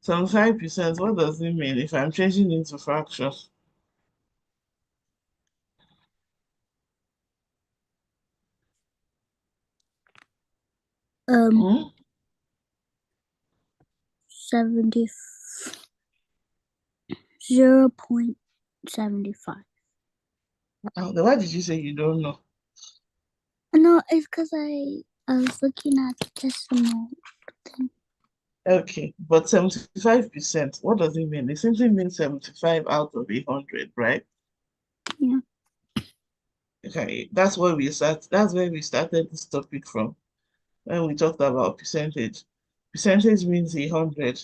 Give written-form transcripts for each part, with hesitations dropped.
75%, what does it mean if I'm changing into fractions? Um, Hmm? 70, 0.75. Why did you say you don't know? No, it's because I was looking at the decimal thing. Okay, but 75%, what does it mean? It simply means 75 out of 100, right? Yeah. Okay, that's where we start. That's where we started this topic from when we talked about percentage. Percentage means 100.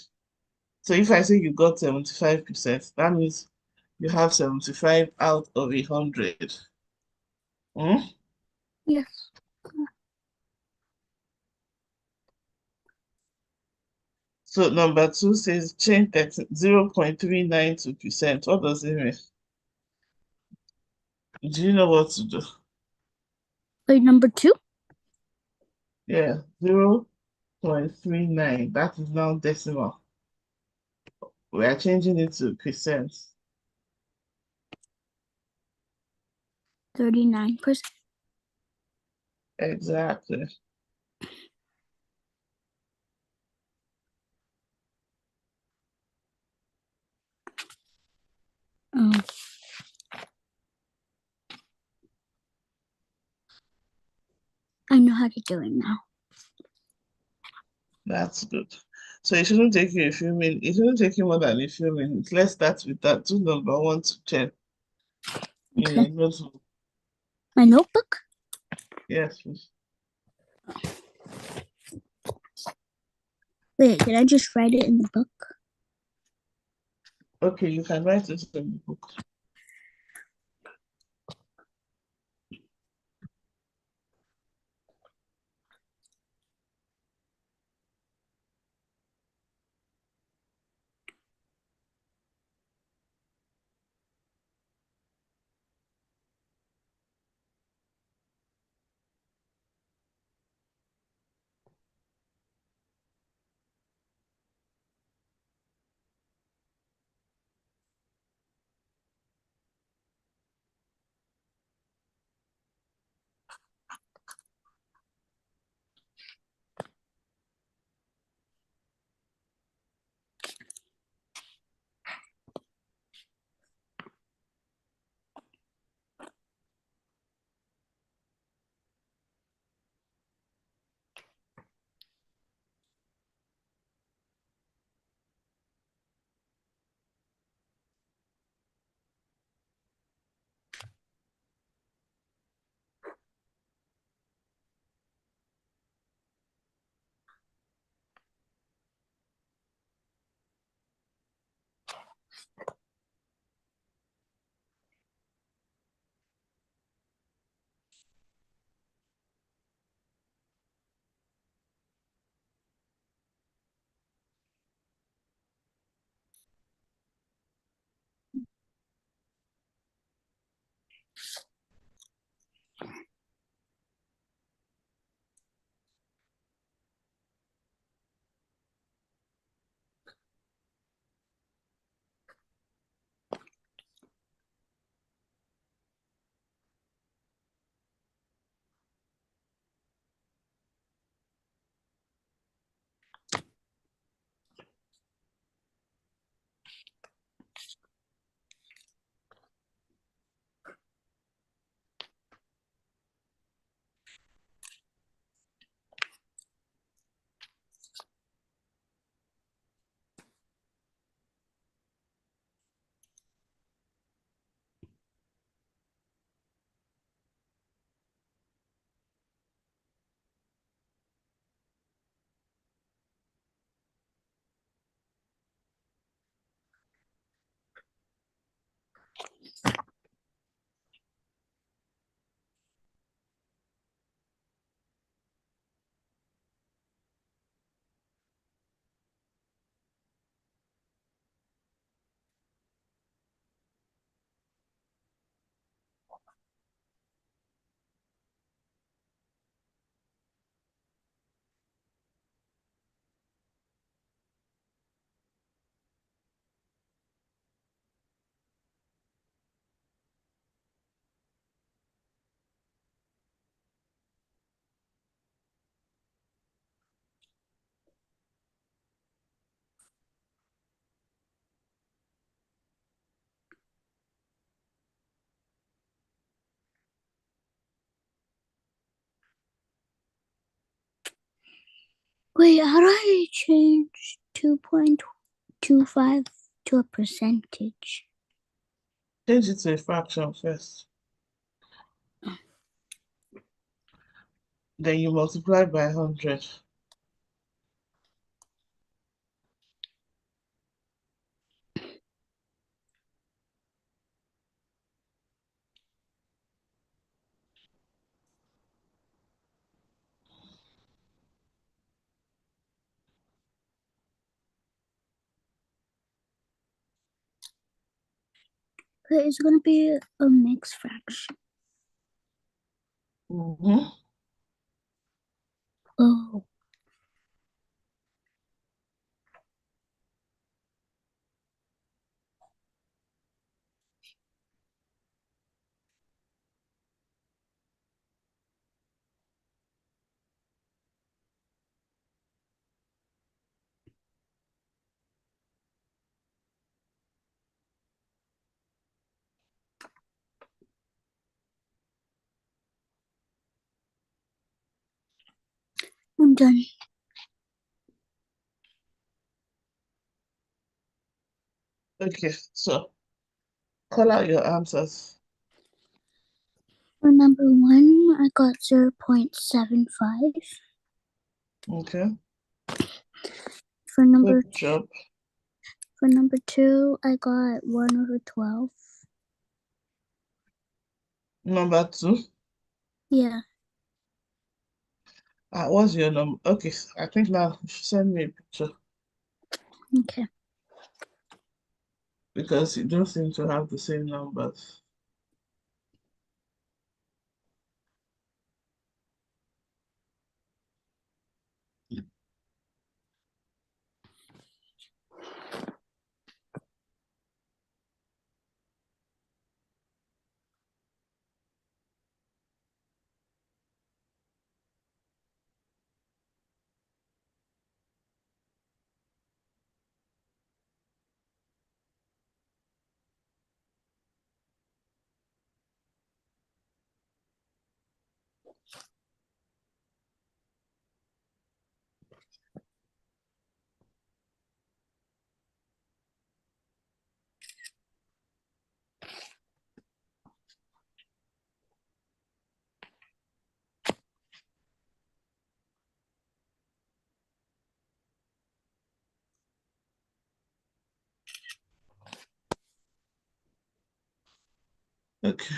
So if I say you got 75%, that means you have 75 out of 100. Hmm? Yes. So number two says change 0.392%. What does it mean? Do you know what to do? Wait, number two? Yeah, 0.39. That is now decimal. We are changing it to percent. 39%. Exactly. Oh, I know how to do it now. That's good. So it shouldn't take you a few minutes. It shouldn't take you more than a few minutes. Let's start with that. Do number 1 to 10 in Okay. your notebook. My notebook? Yes, please. Wait, did I just write it in the book? Okay, you can write it in the book. Wait, how do I change 2.25 to a percentage? Change it to a fraction first. Then you multiply by 100. Okay, it's gonna be a mixed fraction. Mm-hmm. Oh, I'm done. Okay, so call out your answers. For number 1, I got 0.75. Okay, For number good job. for number 2, I got 1/12. Number 2. Yeah. What's your number? Okay, I think now you should send me a picture Okay. because you don't seem to have the same numbers. Okay.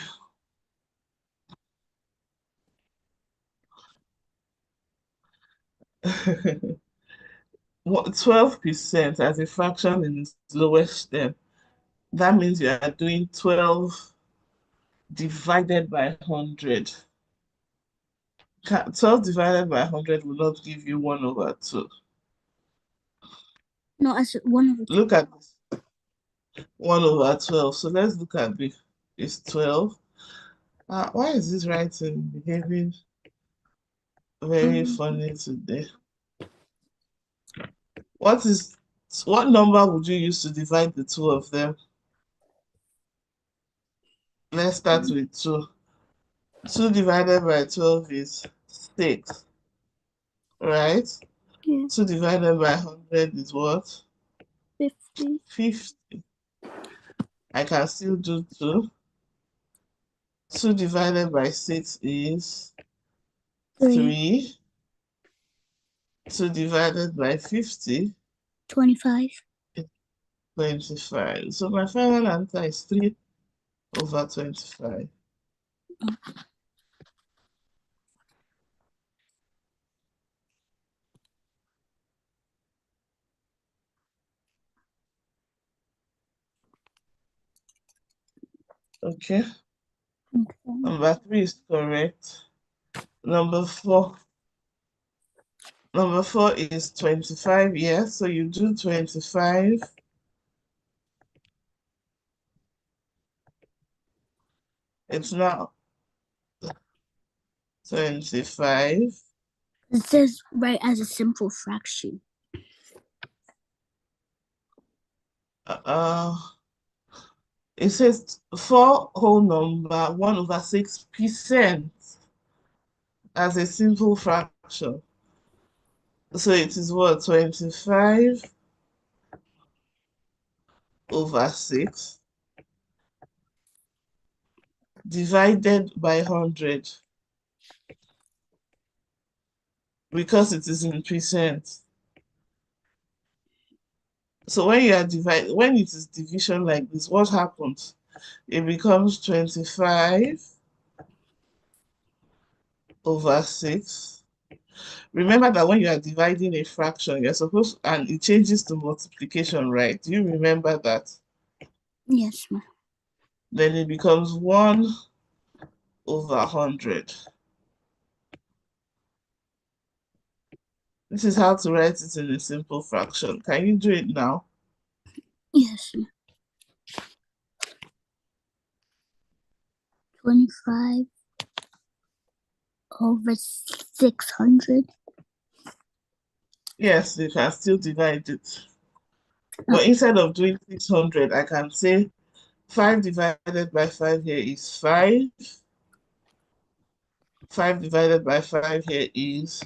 What 12% as a fraction in its lowest term? That means you are doing 12 divided by 100. 12 divided by 100 will not give you 1/2. No, as 1/2. Look at this. 1/12. So let's look at this. It's 12. Why is this writing behaving very funny today? What number would you use to divide the two of them? Let's start with 2. 2 divided by 12 is 6, right? Yeah. 2 divided by 100 is what? 50. 50. I can still do 2. 2 divided by 6 is 3. 3. 2 divided by 50 25. is 25. So my final answer is 3/25. Okay. Okay. Number 3 is correct. Number 4. Number 4 is 25. Yes, so you do 25. It's now 25. It says right as a simple fraction. Uh, it says 4 whole number 1/6% as a simple fraction. So it is what? 25 over 6 divided by 100 because it is in percent. So when it is division like this, what happens? It becomes 25 over 6. Remember that when you are dividing a fraction, you're supposed, and it changes to multiplication, right? Do you remember that? Yes, ma'am. Then it becomes 1 over 100. This is how to write it in a simple fraction. Can you do it now? Yes, ma'am. 25 over 600. Yes, you can still divide it. But instead of doing 600, I can say 5 divided by 5 here is 5. 5 divided by 5 here is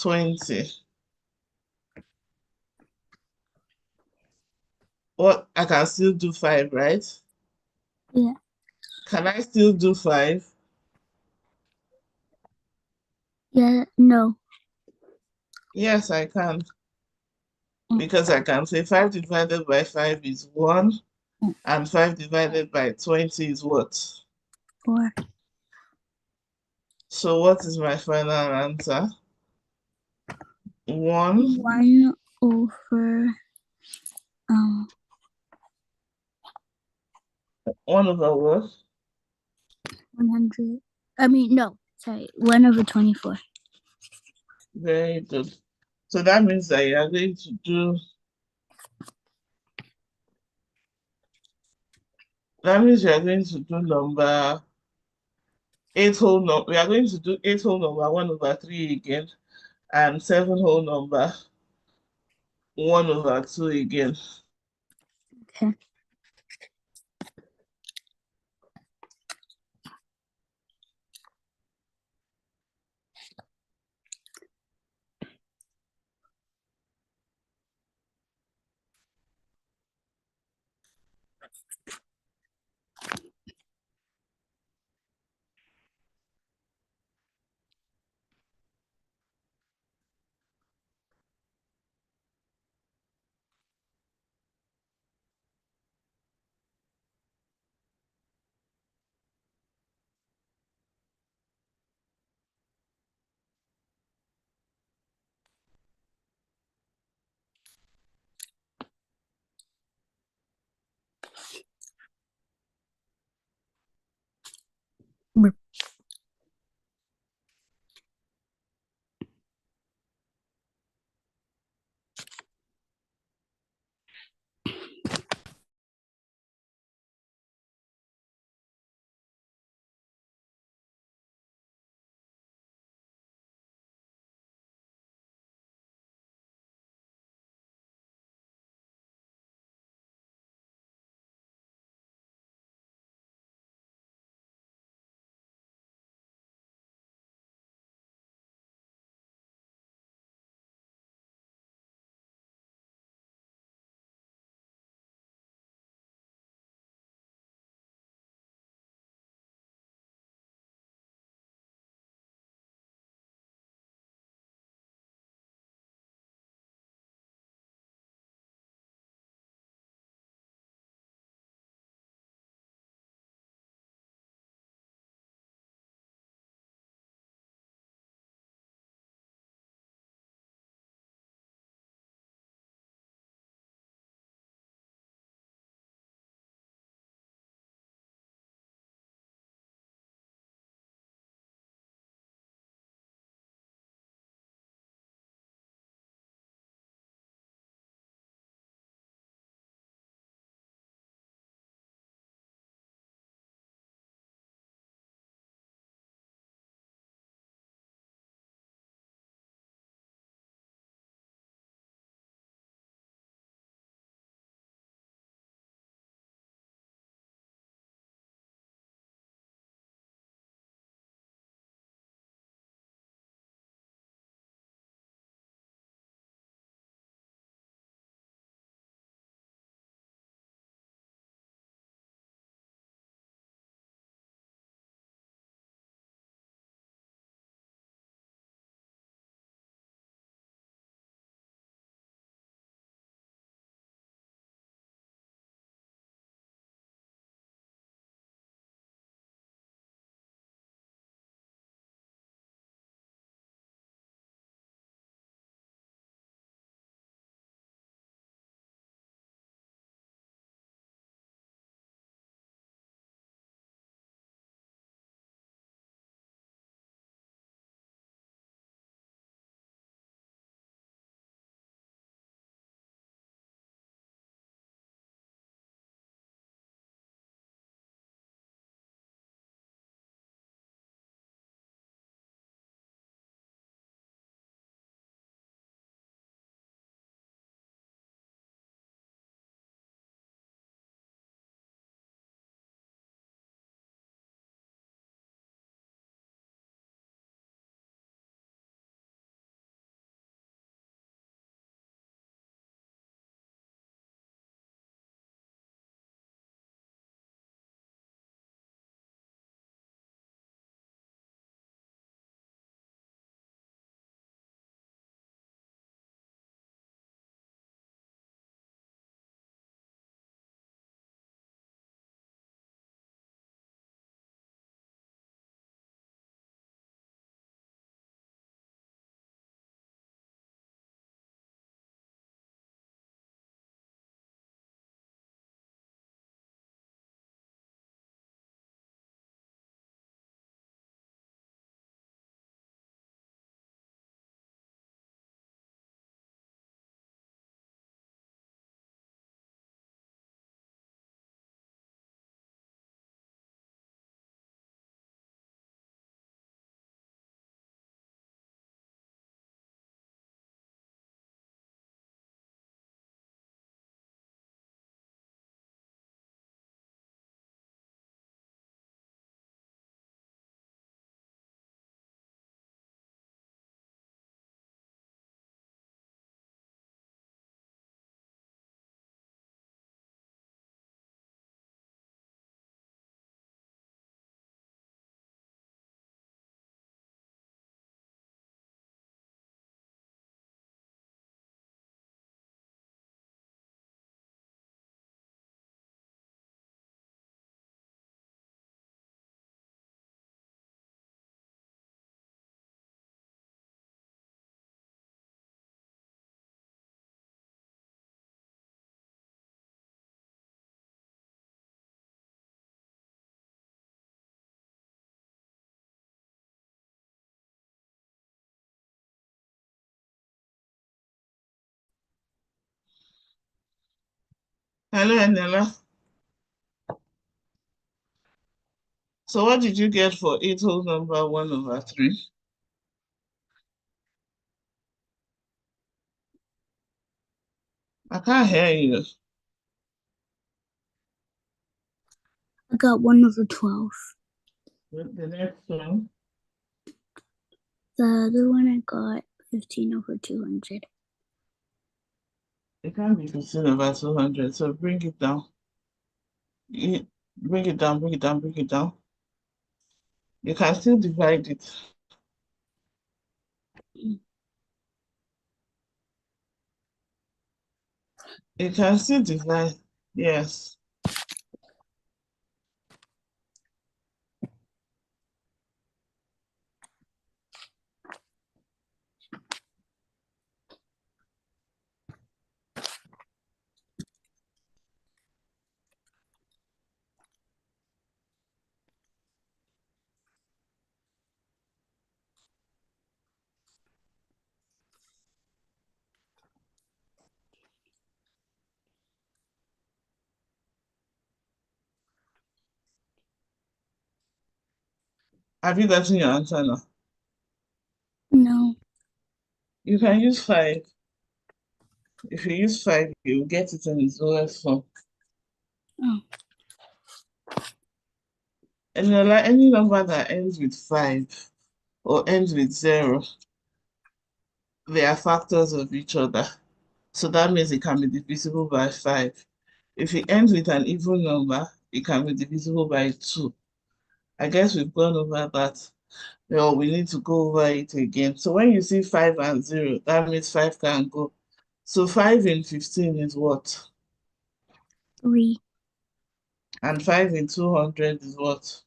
20. What? I can still do 5, right? Yeah. Can I still do 5? Yeah. No. Yes, I can. Mm, Because I can say 5 divided by 5 is 1, mm. and 5 divided by 20 is what? 4. So what is my final answer? 1, 1 over um 1 over what? 100. I mean, no. Sorry. 1 over 24. Very good. So that means that you are going to do, that means you are going to do number 8 whole number. We are going to do 8 whole number 1 over 3 again, and 7 whole number 1 over 2 again. Okay. Hello, Anela. So what did you get for 8 whole number 1/3? I can't hear you. I got 1/12. The next one. The other one I got 15/200. It can't be 15/200, so bring it down. Bring it down, bring it down, bring it down. You can still divide it. You can still divide. Yes. Have you gotten your answer now? No. You can use 5. If you use 5, you will get it in its lowest form. Oh. And like any number that ends with 5 or ends with 0, they are factors of each other. So that means it can be divisible by 5. If it ends with an even number, it can be divisible by 2. I guess we've gone over that. Well, we need to go over it again. So when you see 5 and 0, that means 5 can go. So 5 in 15 is what? 3. And 5 in 200 is what?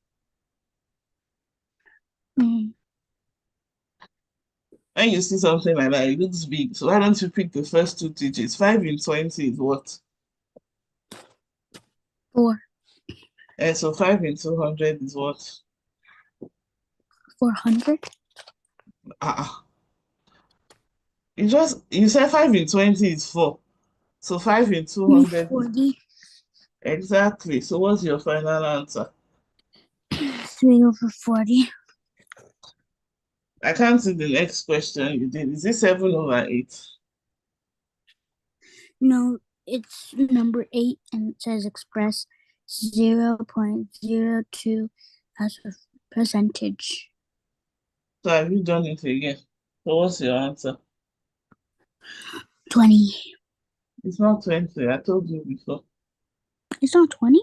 Mm. When you see something like that, it looks big. So why don't you pick the first 2 digits? 5 in 20 is what? 4. And so 5 in 200 is what? 400. Uh-uh. You said 5 in 20 is 4. So 5 in 200 is 40. exactly. So what's your final answer? 3/40. I can't see the next question you did. Is it 7/8? No, it's number 8 and it says express 0.02 as a percentage. So have you done it again? So what's your answer? 20. It's not 20. I told you before. It's not 20?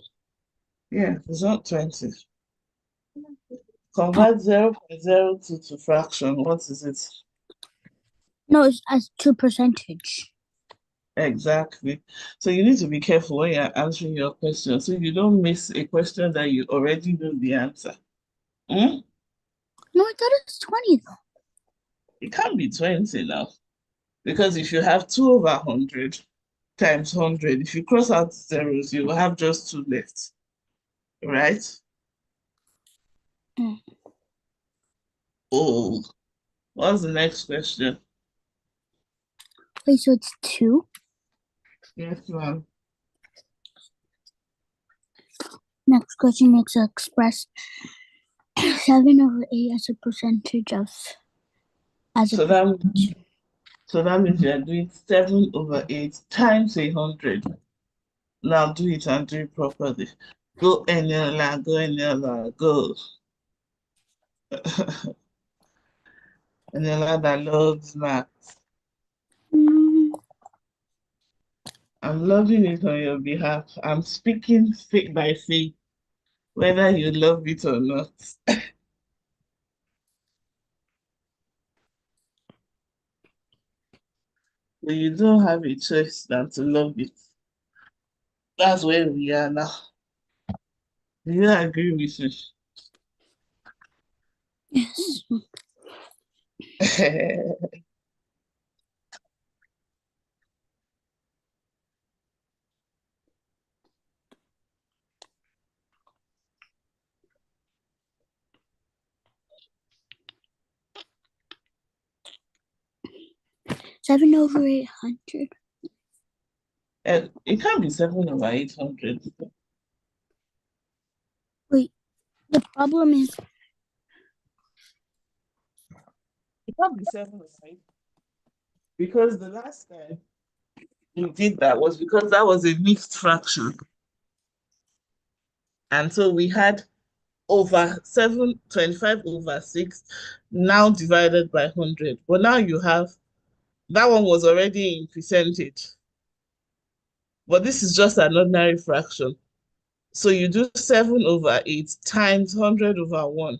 Yeah, it's not 20. Oh, Convert 0.02 to fraction. What is it? no, it's as to percentage. Exactly. So you need to be careful when you're answering your question so you don't miss a question that you already know the answer. Hmm? No, I thought it was 20 though. It can't be 20 now. Because if you have 2/100 times 100, if you cross out zeros, you will have just 2 left. Right? Mm. Oh, what's the next question? Wait, so it's 2? Yes, ma'am. Next question is express 7/8 as a percentage of as a So that percentage. so that means you are doing 7/8 times 100. Now do it and do it properly. Go Eniola, go Eniola, go. Eniola that loves math. Mm, I'm loving it on your behalf. I'm speaking faith by faith, whether you love it or not. But you don't have a choice than to love it. That's where we are now. Do you agree with me? yes. 7/800. And it can't be 7 over 800. Wait, the problem is It can't be 7 over 8. Because the last time we did that was because that was a mixed fraction. And so we had over 725 over 6 now divided by 100. But now you have, that one was already in percentage. But this is just an ordinary fraction. So you do 7 over 8 times 100 over 1.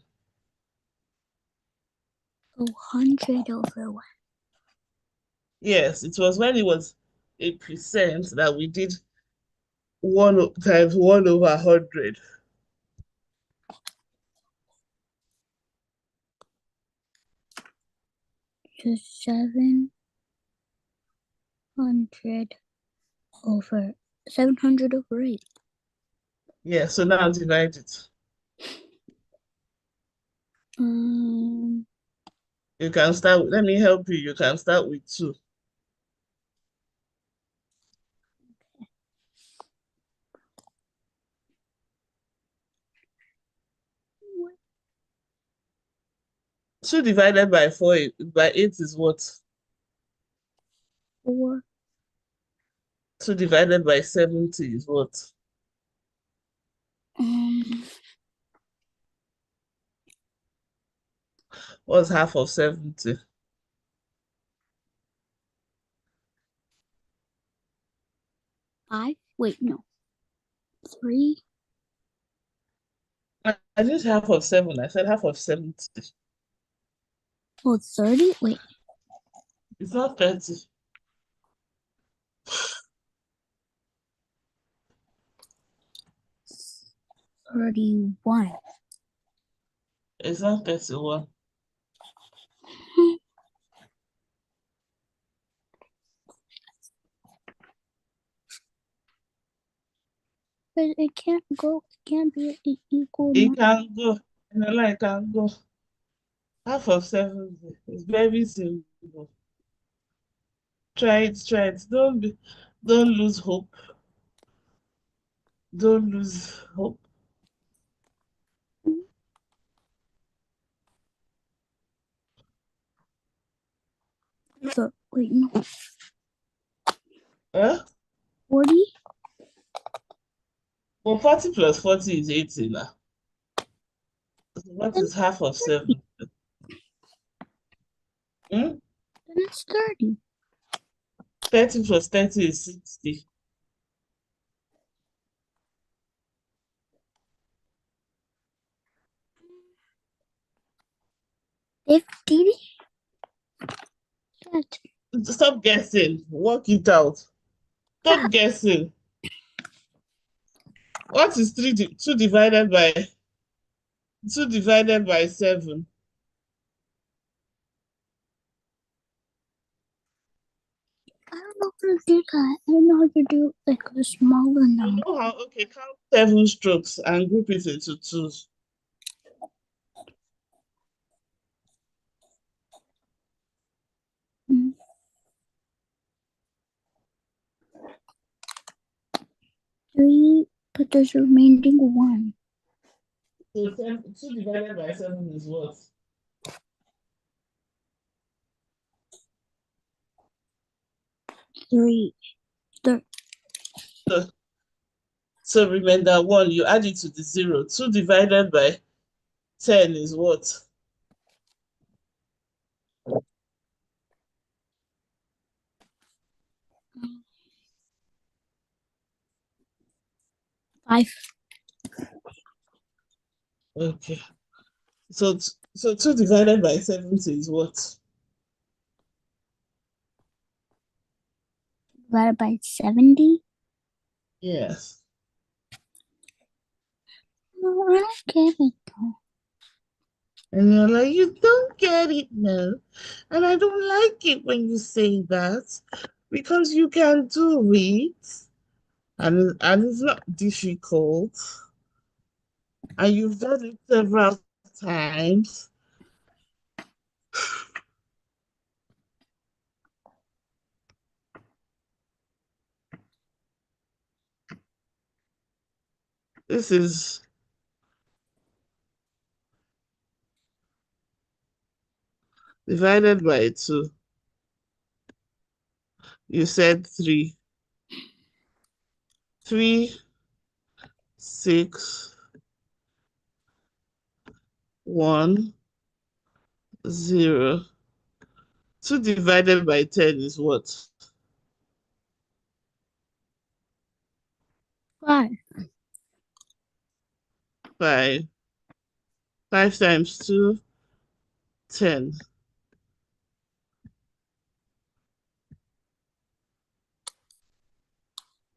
100 over 1. Yes, it was when it was a percent that we did 1 times 1 over 100. So 700 over 700 over 8. Yeah, so now divide it. Um, You can start, let me help you. You can start with 2. what? 2 divided by 4 by 8 is what? 4. 2 divided by 70 is what? Um, What's half of 70? 5. Wait, no. 3. I did half of 7. I said half of 70. Oh, 30. Wait. It's not 30. 31. It's not 31. But it can't go. It can't be an equal It amount. can go. It can go. Half of 70. It's very simple. Try it, try it. Don't lose hope. Don't lose hope. So, wait, no. Huh? 40. Well, 40 plus 40 is 80 now. So what Then, is half of 7? Hmm? then it's 30. 30 plus 30 is 60. 50. Shut. Stop guessing. Work it out. Stop guessing. What is 2 divided by 7? I don't know how to do that. I don't know how to do like a smaller You number. know how, okay, count 7 strokes and group it into 2s. Mm. 3, but there's a remaining 1. So 2 divided by 7 is what? 3. So, so remember 1, you add it to the 0. 2 divided by 10 is what? 5. Okay. So 2 divided by 70 is what? Divided by 70. Yes. No, I don't get it though. And you're like, you don't get it now. And I don't like it when you say that because you can do it. And it's not difficult. And you've done it several times. This is divided by 2. You said 3. 3, 6, 1, 0. 2 divided by 10 is what? 5. 5. 5 times 2, 10.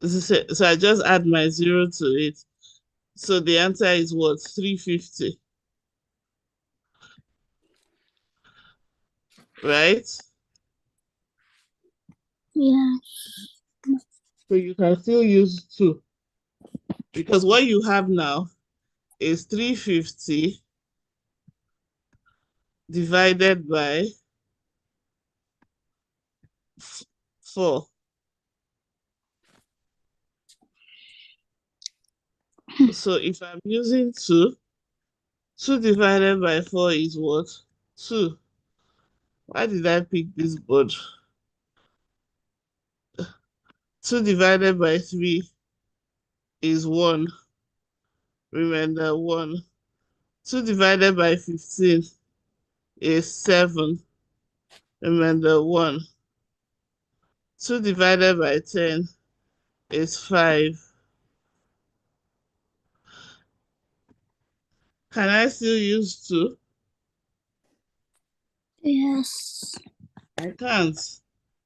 So I just add my 0 to it. So the answer is what? 350. Right? Yeah. So you can still use 2. Because what you have now is 350 divided by 4. So if I'm using 2, 2 divided by 4 is what? 2. Why did I pick this board? 2 divided by 3 is 1. Remember 1. 2 divided by 15 is 7. Remember 1. 2 divided by 10 is 5. Can I still use 2? Yes. I can't,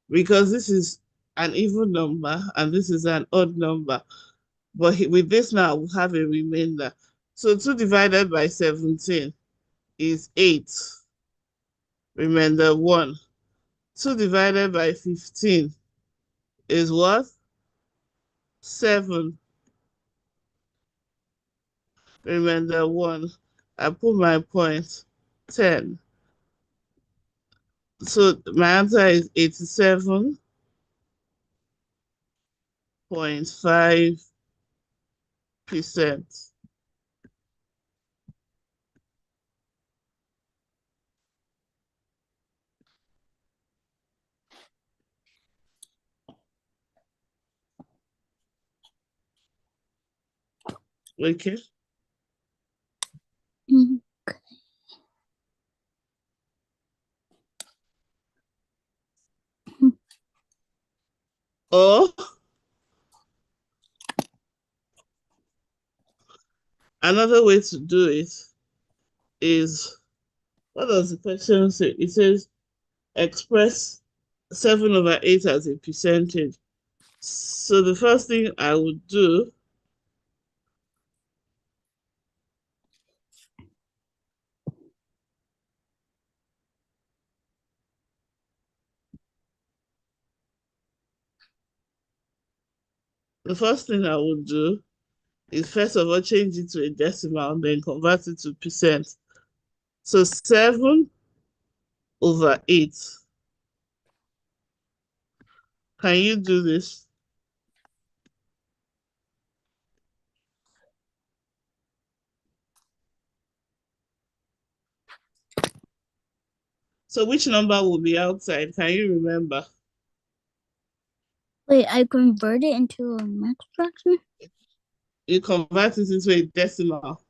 because this is an even number and this is an odd number. But with this now, we'll have a remainder. So 2 divided by 17 is 8. Remember 1. 2 divided by 15 is what? 7. Remember 1. I put my point, 10. So my answer is 87.5%. Okay. Mm. Or another way to do it is, what does the question say? It says express 7/8 as a percentage. So the first thing I would do, the first thing I would do is first of all change it to a decimal, then convert it to percent. So 7/8. Can you do this? So which number will be outside? Can you remember? Wait, I convert it into a math fraction? You convert it into a decimal.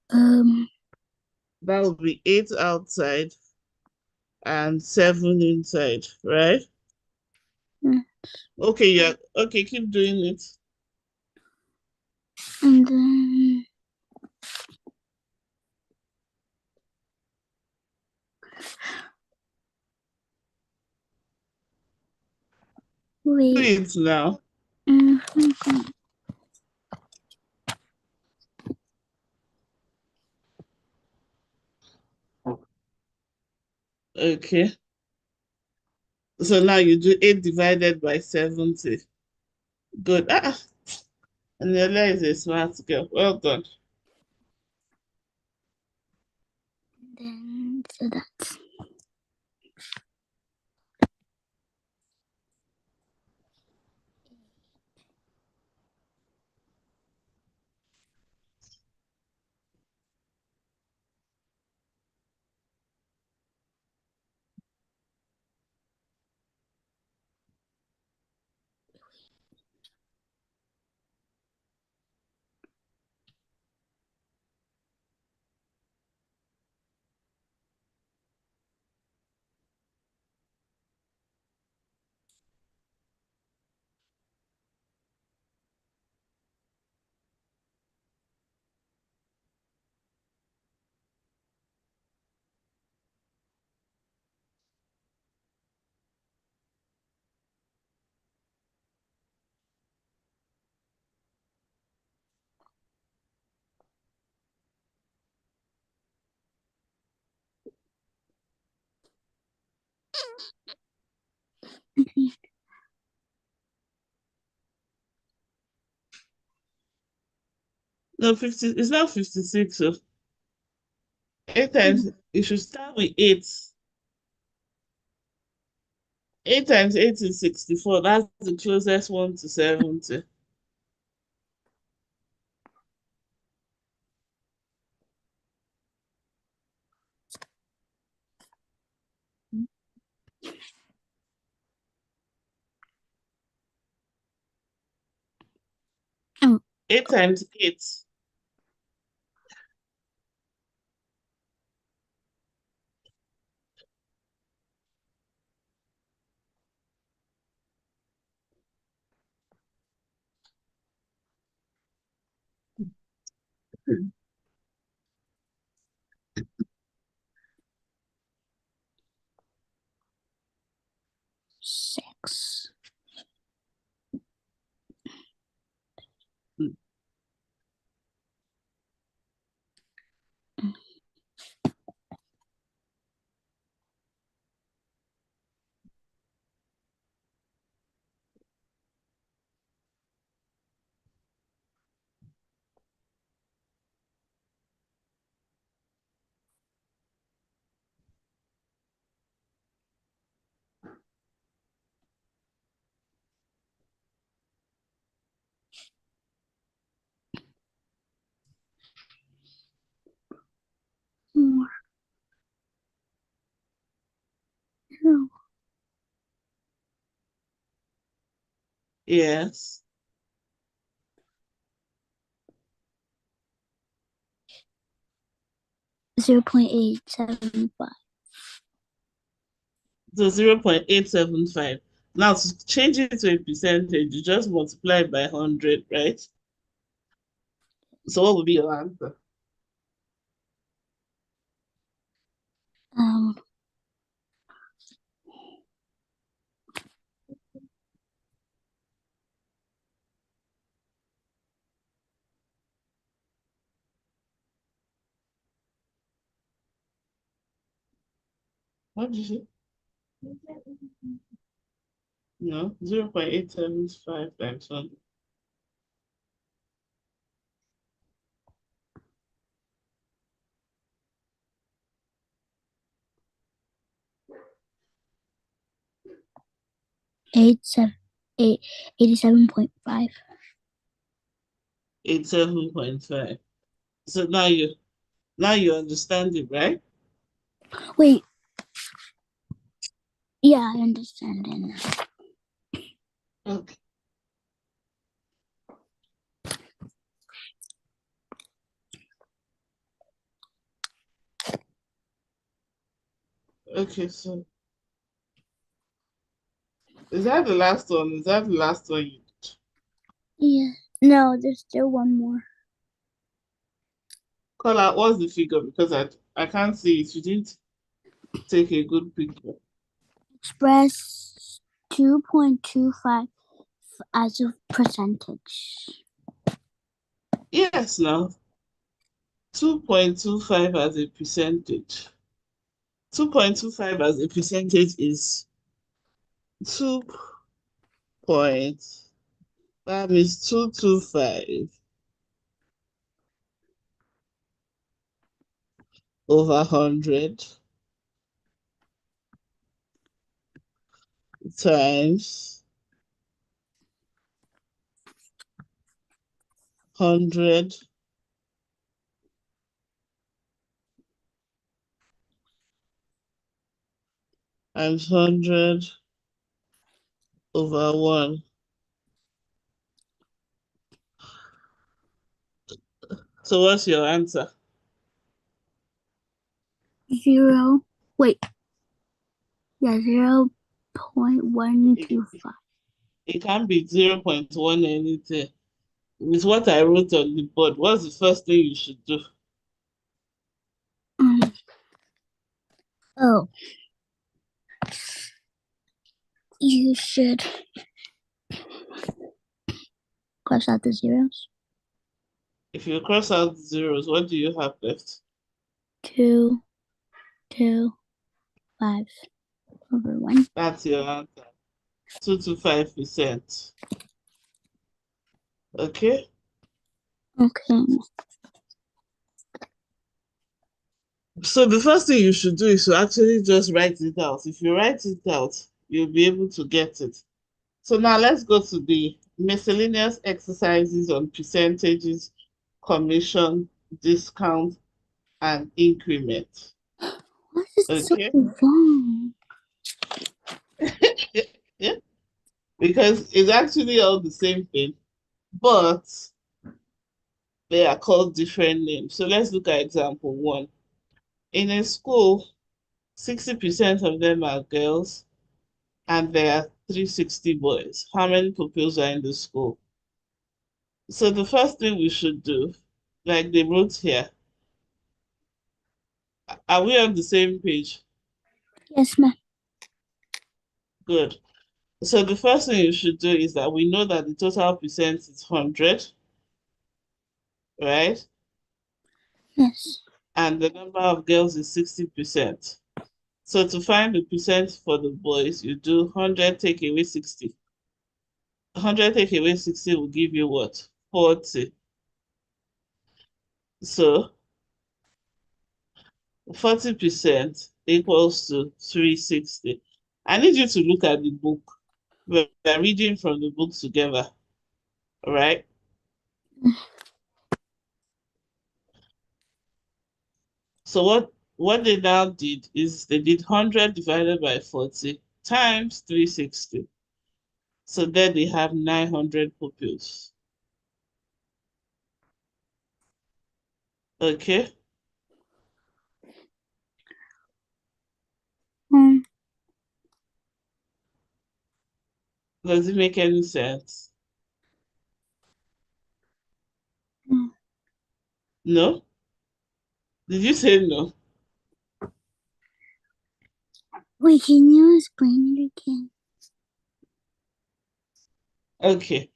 That would be 8 outside and 7 inside, right? Yeah. Okay, yeah. Okay, keep doing it. And then Do wait. it now. Mhm. Okay. So now you do 8 divided by 70. Good. Anela is a smart girl. Well done. Then so that's No, 50, it's not 56. So 8 times, you should start with 8. 8 times 8 is 64. That's the closest one to 70. Oh. 8 times 8. Six. 4. No. Yes. 0.875. So 0.875. Now, to change it to a percentage, you just multiply it by 100, right? So what would be your answer? Um, What did you say? No, 0.875 times 100. 87.5. 87.5. So now you understand it, right? Wait. Yeah, I understand it now. Okay. Okay, so is that the last one? Is that the last one you did? Yeah. No, there's still one more. Call out what's the figure because I can't see it. You didn't take a good picture. Express 2.25 as a percentage. Yes, now 2.25 as a percentage. 2.25 as a percentage is 2 point, that means 225 over 100 times 100 times 100 over 1. So what's your answer? 0. Wait. Yeah, 0.125. It can be 0.1 anything. With what I wrote on the board, what's the first thing you should do? Um, oh. You should cross out the zeros. If you cross out the zeros, what do you have left? 2, 2, 5, over 1. That's your answer. 2 to 5%. Okay? Okay. So the first thing you should do is to actually just write it out. If you write it out, you'll be able to get it. So now let's go to the miscellaneous exercises on percentages, commission, discount, and increment. What is so Okay? long? Yeah, because it's actually all the same thing, but they are called different names. So let's look at example 1. In a school, 60% of them are girls and there are 360 boys. How many pupils are in the school? So the first thing we should do, like they wrote here, are we on the same page? Yes, ma'am. Good. So the first thing you should do is that we know that the total percent is 100, right? Yes. And the number of girls is 60%. So to find the percent for the boys, you do 100 take away 60. 100 take away 60 will give you what? 40. So 40% equals to 360. I need you to look at the book. We're reading from the book together, all right? So what they now did is they did 100 divided by 40 times 360. So then they have 900 pupils. Okay? Does it make any sense? No? Did you say no? Wait, can you explain it again? Okay.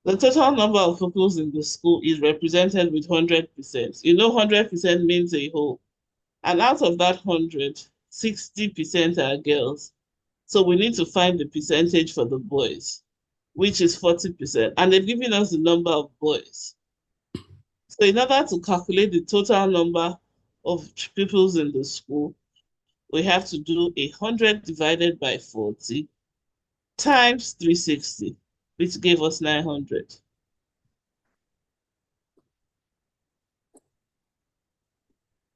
The total number of pupils in the school is represented with 100%. You know 100% means a whole. And out of that 100, 60% are girls. So we need to find the percentage for the boys, which is 40%. And they're giving us the number of boys. So in order to calculate the total number of pupils in the school, we have to do 100 divided by 40 times 360, which gave us 900.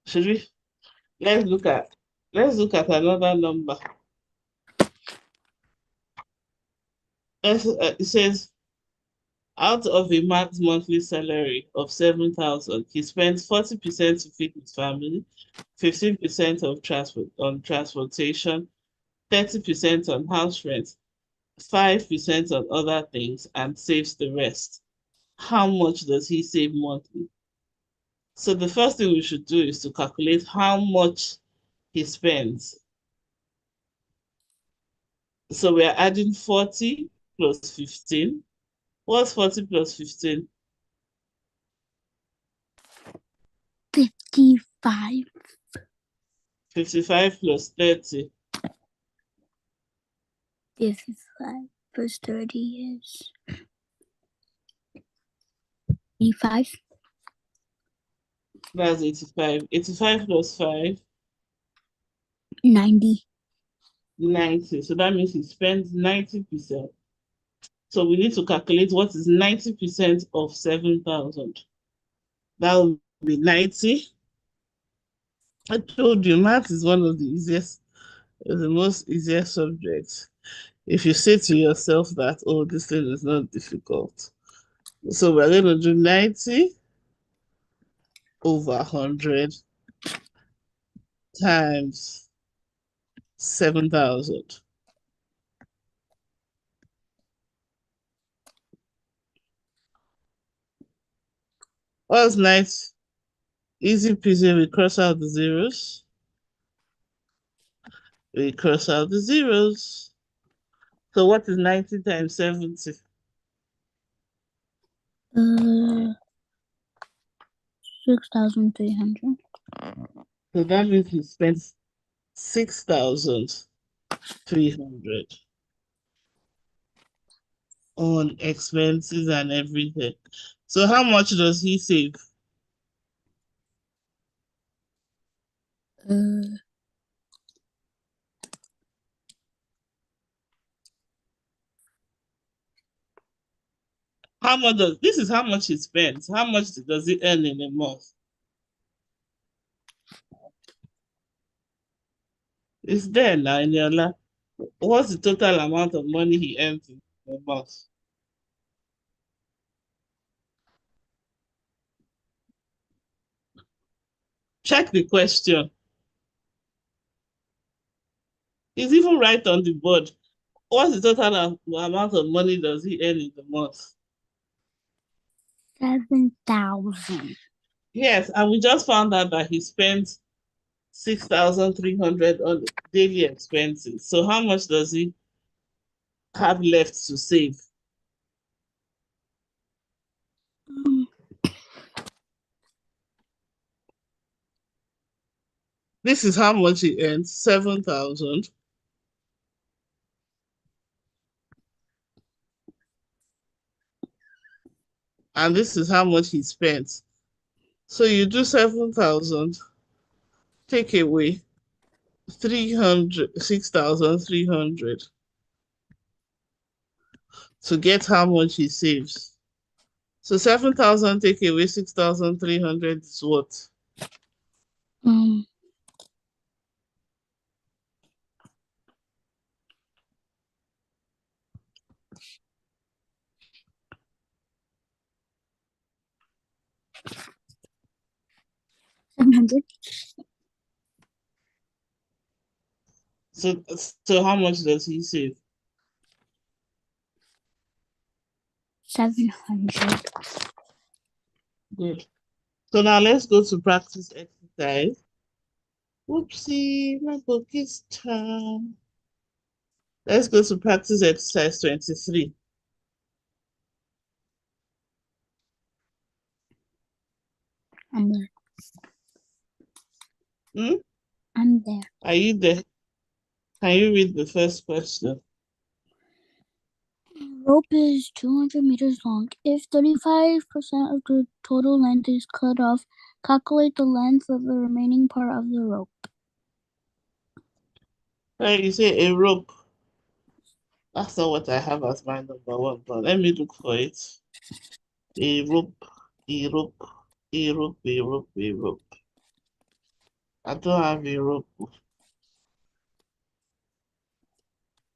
Should we? Let's look at another number. It says out of a man's monthly salary of 7,000, he spends 40% to feed his family, 15% on transportation, 30% on house rent, 5% on other things, and saves the rest. How much does he save monthly? So the first thing we should do is to calculate how much he spends. So we are adding 40 plus 15. What's 40 plus 15? 55. 55 plus 30. 55 plus 30 is 85. That's 85. 85 plus 5, 90. 90. So that means he spends 90%. So we need to calculate what is 90% of 7,000. That will be 90. I told you, math is one of the most easiest subjects. If you say to yourself that, oh, this thing is not difficult. So we're going to do 90 over 100 times 7,000. What's nice? Easy peasy, we cross out the zeros. We cross out the zeros. So what is 90 times 70? 6,300. So that means he spends 6,000. 300 on expenses and everything. So how much does he save? Uh, How much does this is how much he spends? How much does he earn in a month? It's there now in your life. What's the total amount of money he earns in a month? Check the question. It's even right on the board. What's the total amount of money does he earn in the month? 7,000. Yes, and we just found out that he spends 6,300 on daily expenses. So how much does he have left to save? Um, This is how much he earns, 7,000. And this is how much he spends. So you do 7,000, take away 6,300 to get how much he saves. So 7,000 take away 6,300 is what? um, $700. So how much does he save? 700. Good. So now let's go to practice exercise. Whoopsie, my book is torn. Let's go to practice exercise 23. I'm there. Hmm? I'm there. Are you there? Can you read the first question? Rope is 200 meters long. If 35% of the total length is cut off, calculate the length of the remaining part of the rope. Right, you say a rope. That's not what I have as my number one, but let me look for it. A rope, a rope, a rope, a rope, a rope. I don't have a rope.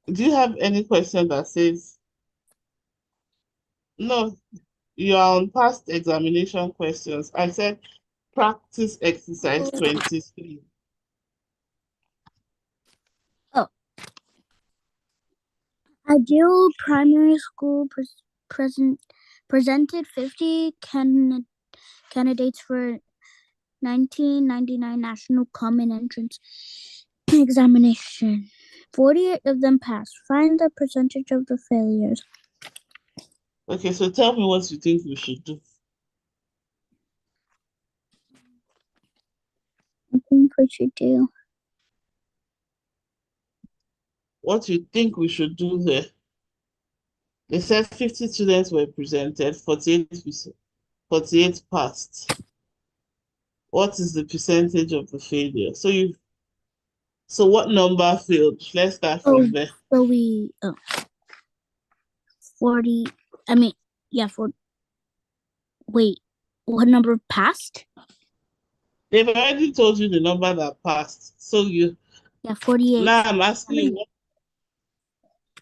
Do you have any question that says, no, you are on past examination questions? I said practice exercise 23. Oh. Ideal Primary School presented 50 candidates for 1999 National Common Entrance Examination. 48 of them passed. Find the percentage of the failures. Okay, so tell me what you think we should do. I think we should do. What you think we should do there? They said 50 students were presented, 48 passed. What is the percentage of the failure? So what number failed? Let's start from there. So we 40. I mean, yeah. Wait, what number passed? They've already told you the number that passed. So Yeah, 48. now I'm asking you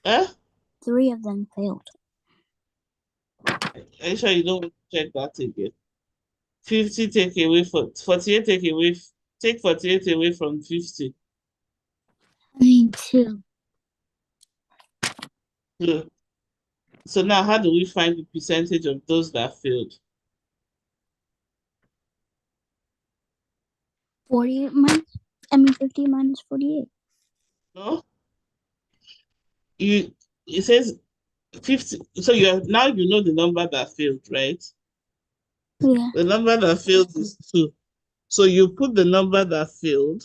what, 3 of them failed. Are you sure you don't check that again? 50 take away 48 take 48 away from 50. I mean 2. So now how do we find the percentage of those that failed? 48 50 minus 48. No? It says 50. So now you know the number that failed, right? Yeah. The number that failed is 2. So you put the number that failed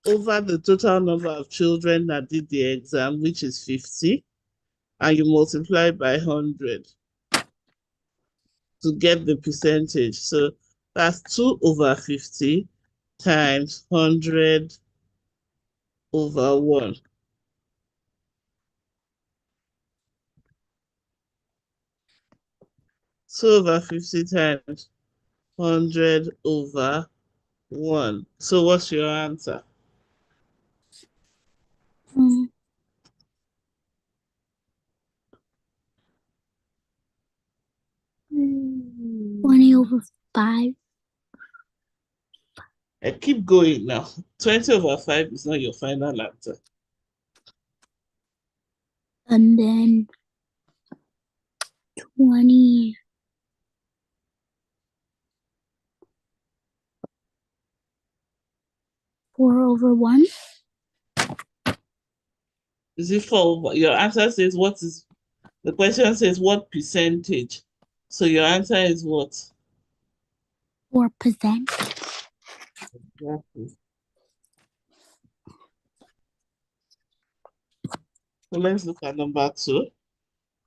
over the total number of children that did the exam, which is 50, and you multiply by 100 to get the percentage. So that's 2 over 50 times 100 over 1. So over 50 times 100 over 1. So what's your answer? Um, 20 over 5. I keep going now. 20 over 5 is not your final answer. And then 24 over 1. Is it 4? Your answer says what is, the question says what percentage. So your answer is what? 4%. Exactly. So let's look at number 2.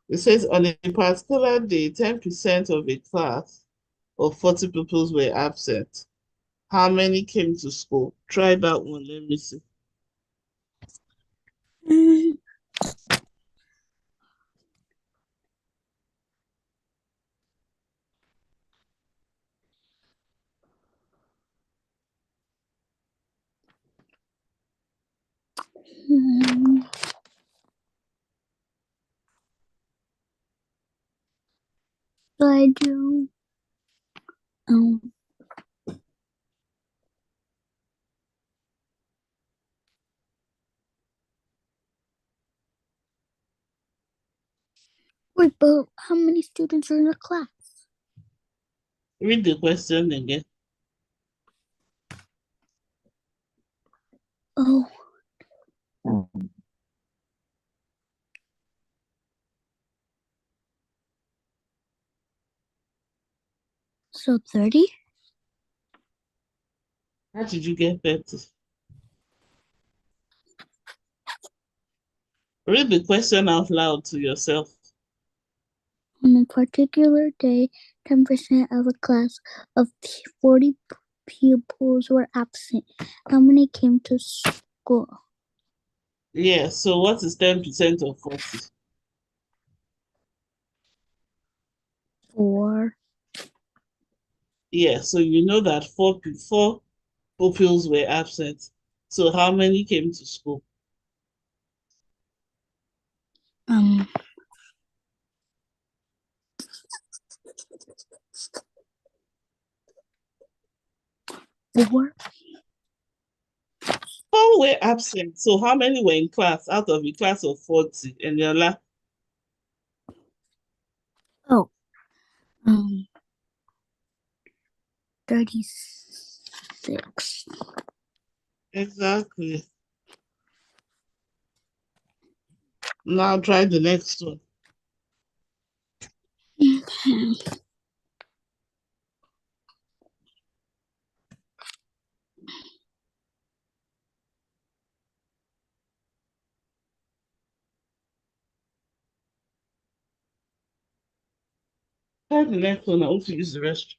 It says on a particular day, 10% of a class of 40 pupils were absent. How many came to school? Try that one. Let me see. Mm, mm, so I do. Um, Wait, but how many students are in the class? Read the question again. Oh. So 30? How did you get 30? Read the question out loud to yourself. On a particular day, 10% of a class of 40 pupils were absent. How many came to school? Yeah, so what is 10% of 40? 4. Yeah, so you know that four pupils were absent. So how many came to school? Um, 4. 4 were absent. So how many were in class out of a class of 40? And you're like, Oh, 36. exactly. Now try the next one. Try the next one. I want to use the rest.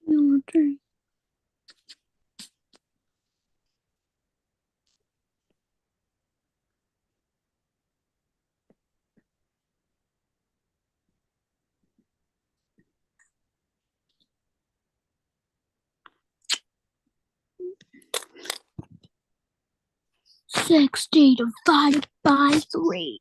Military. 60 divided by 3.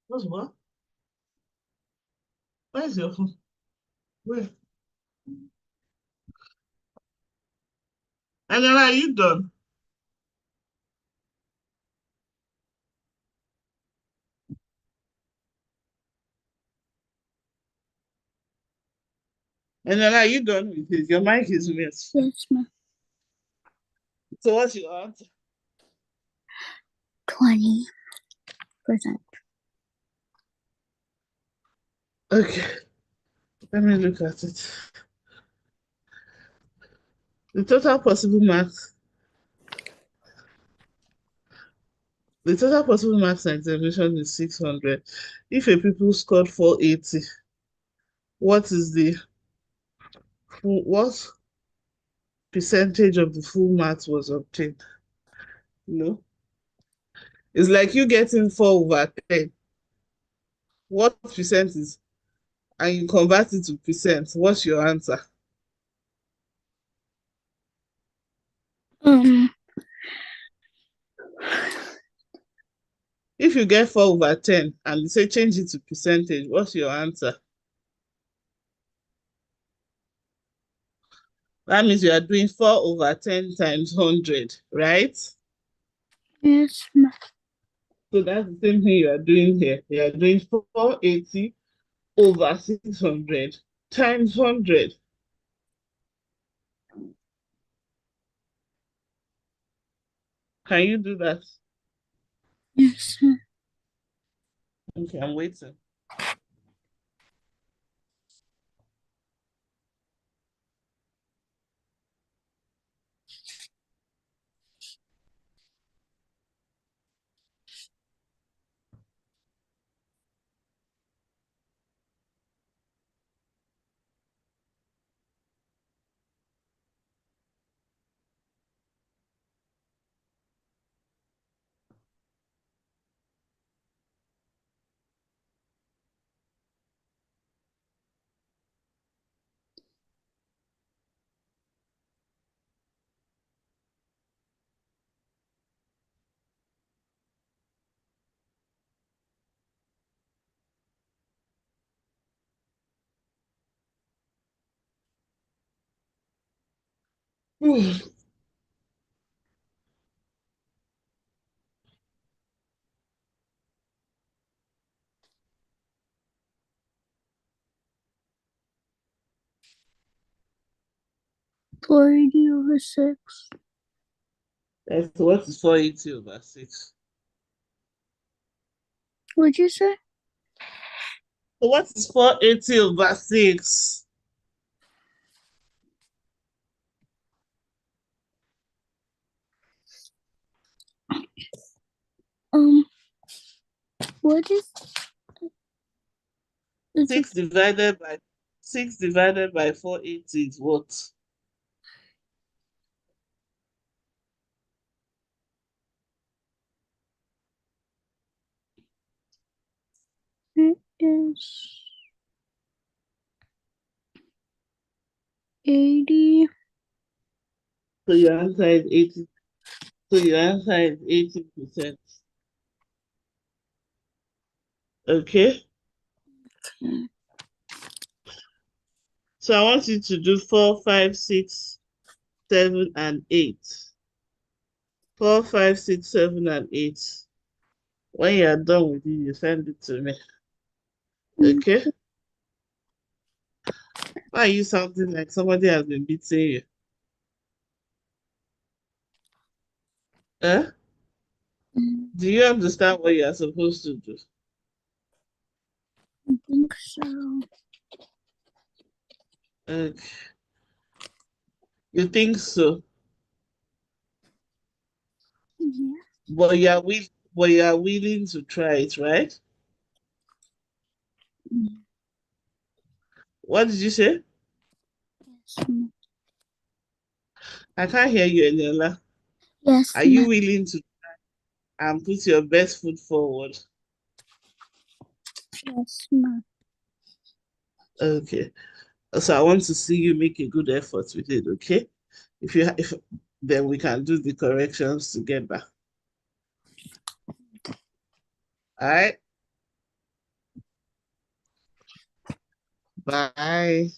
What's what? Where's your phone? Where? And then are you done? And then are you done with it? Your mic is missed. Yes, ma'am. So what's your answer? 20%. Okay, let me look at it. The total possible marks, the total possible marks and examination is 600. If a pupil scored 480, what is the what percentage of the full marks was obtained? No, it's like you getting 4/10. What percent is, and you convert it to percent? What's your answer? Um, If you get 4/10 and you say change it to percentage, what's your answer? That means you are doing 4/10 times 100, right? yes, ma'am. So that's the same thing you are doing here. You are doing 480 over 600 times 100. Can you do that? Yes, ma'am. Okay, I'm waiting. 480 over 6. And so what is 480 over 6? What'd you say? So what is 480 over 6? What is 6 divided by 480 is what? it is 80. So your answer is 80. So your answer is 80%. Okay. So I want you to do 4, 5, 6, 7, and 8. 4, 5, 6, 7, and 8. When you are done with it, you send it to me. Okay? Why are you sounding like somebody has been beating you? Huh? Do you understand what you are supposed to do? I think so. Okay. You think so? Yeah. But you are willing to try it, right? What did you say? Yes, ma'am. I can't hear you, Eniola. Yes, Are you ma'am. willing to and put your best foot forward? Yes, ma'am. Okay. So I want to see you make a good effort with it, okay? If then we can do the corrections together. All right. Bye.